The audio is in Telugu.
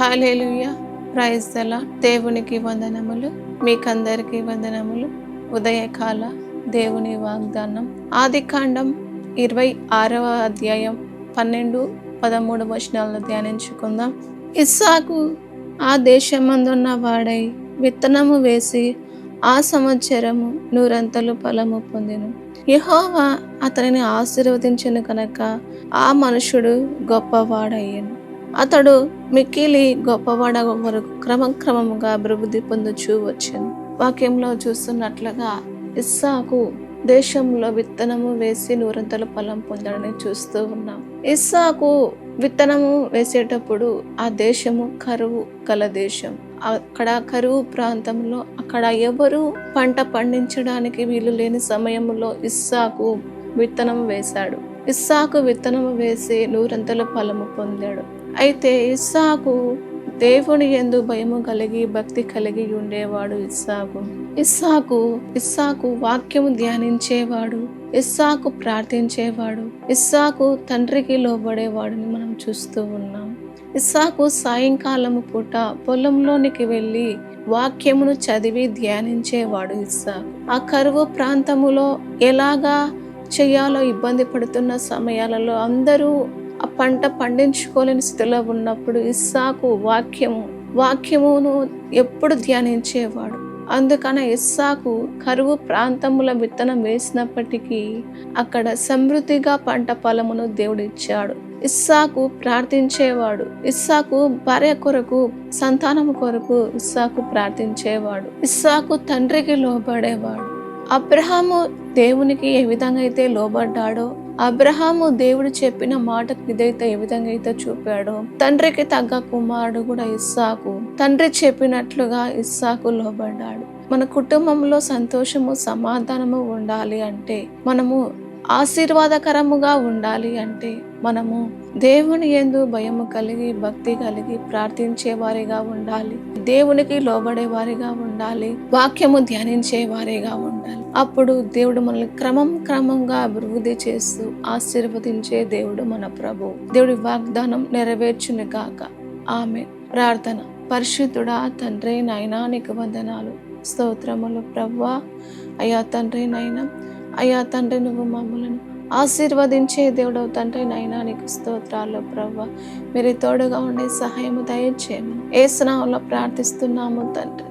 Hallelujah, praise the lord. దేవునికి వందనములు, మీకందరికీ వందనములు. ఉదయకాల దేవుని వాగ్దానం ఆదికాండం 26వ అధ్యాయం 12, 13 వచనాలను ధ్యానించుకుందాం. ఇస్సాకు ఆ దేశమందున్న వాడై విత్తనము వేసి ఆ సంవత్సరము 100 ఫలము పొందెను. యెహోవా అతనిని ఆశీర్వదించెను కనుక ఆ మనుషుడు గొప్పవాడయ్యెను. అతడు మిక్కిలి గొప్పవాడగు వరకు క్రమక్రమముగా అభివృద్ధి పొందుచూ వచ్చెను. వాక్యంలో చూస్తున్నట్లుగా ఇస్సాకు దేశంలో విత్తనము వేసి 100 ఫలం పొందడని చూస్తూ ఉన్నాం. ఇస్సాకు విత్తనము వేసేటప్పుడు ఆ దేశము కరువు గల దేశం. అక్కడ కరువు ప్రాంతంలో అక్కడ ఎవరు పంట పండించడానికి వీలు లేని సమయంలో ఇస్సాకు విత్తనం వేశాడు. ఇస్సాకు విత్తనము వేసి 100 ఫలము పొందాడు. అయితే ఇస్సాకు దేవుని యందు భయము కలిగి భక్తి కలిగి ఉండేవాడు. ఇస్సాకు వాక్యము ధ్యానించేవాడు. ఇస్సాకు ప్రార్థించేవాడు. ఇస్సాకు తండ్రికి లోబడేవాడని మనం చూస్తూ ఉన్నాం. ఇస్సాకు సాయంకాలము పూట పొలంలోనికి వెళ్ళి వాక్యమును చదివి ధ్యానించేవాడు. ఇస్సాకు ఆ కరువు ప్రాంతములో ఎలాగా చేయాలో ఇబ్బంది పడుతున్న సమయాలలో అందరూ ఆ పంట పండించుకోలేని స్థితిలో ఉన్నప్పుడు ఇస్సాకు వాక్యమును ఎప్పుడు ధ్యానించేవాడు. అందుకని ఇస్సాకు కరువు ప్రాంతముల విత్తనం వేసినప్పటికీ అక్కడ సమృద్ధిగా పంట ఫలమును దేవుడు ఇచ్చాడు. ఇస్సాకు ప్రార్థించేవాడు. ఇస్సాకు భార్య కొరకు, సంతానము కొరకు ఇస్సాకు ప్రార్థించేవాడు. ఇస్సాకు తండ్రికి లోబడేవాడు. అబ్రహాము దేవునికి ఏ విధంగా అయితే లోబడ్డాడో, అబ్రహాము దేవుడు చెప్పిన మాటకు విధేయత ఏ విధంగా అయితే చూపాడో, తండ్రికి తగ్గ కుమారుడు కూడా ఇస్సాకు తండ్రి చెప్పినట్లుగా ఇస్సాకు లోబడ్డాడు. మన కుటుంబంలో సంతోషము సమాధానము ఉండాలి అంటే, మనము ఆశీర్వాదకరముగా ఉండాలి అంటే, మనము దేవుని యందు భయము కలిగి భక్తి కలిగి ప్రార్థించే వారిగా ఉండాలి. దేవునికి లోబడే వారిగా ఉండాలి. వాక్యము ధ్యానించే వారిగా ఉండాలి. అప్పుడు దేవుడు మనల్ని క్రమంగా అభివృద్ధి చేస్తూ ఆశీర్వదించే దేవుడు మన ప్రభు. దేవుడి వాగ్దానం నెరవేర్చును గాక. ఆమేన్. ప్రార్థన. పరిశుద్ధుడా తండ్రి నాయనా, నీకు వందనాలు, స్తోత్రములు ప్రభువా. అయ్యా తండ్రి నాయనా, అయ్యా తండ్రి, నువ్వు మమ్మలను ఆశీర్వదించే దేవుడవు తండ్రి నాయనా, నీకు స్తోత్రాలు ప్రభువా. మీరు తోడుగా ఉండే సహాయము దయచేయమని యేసు నామములో ప్రార్థిస్తున్నాము తండ్రి.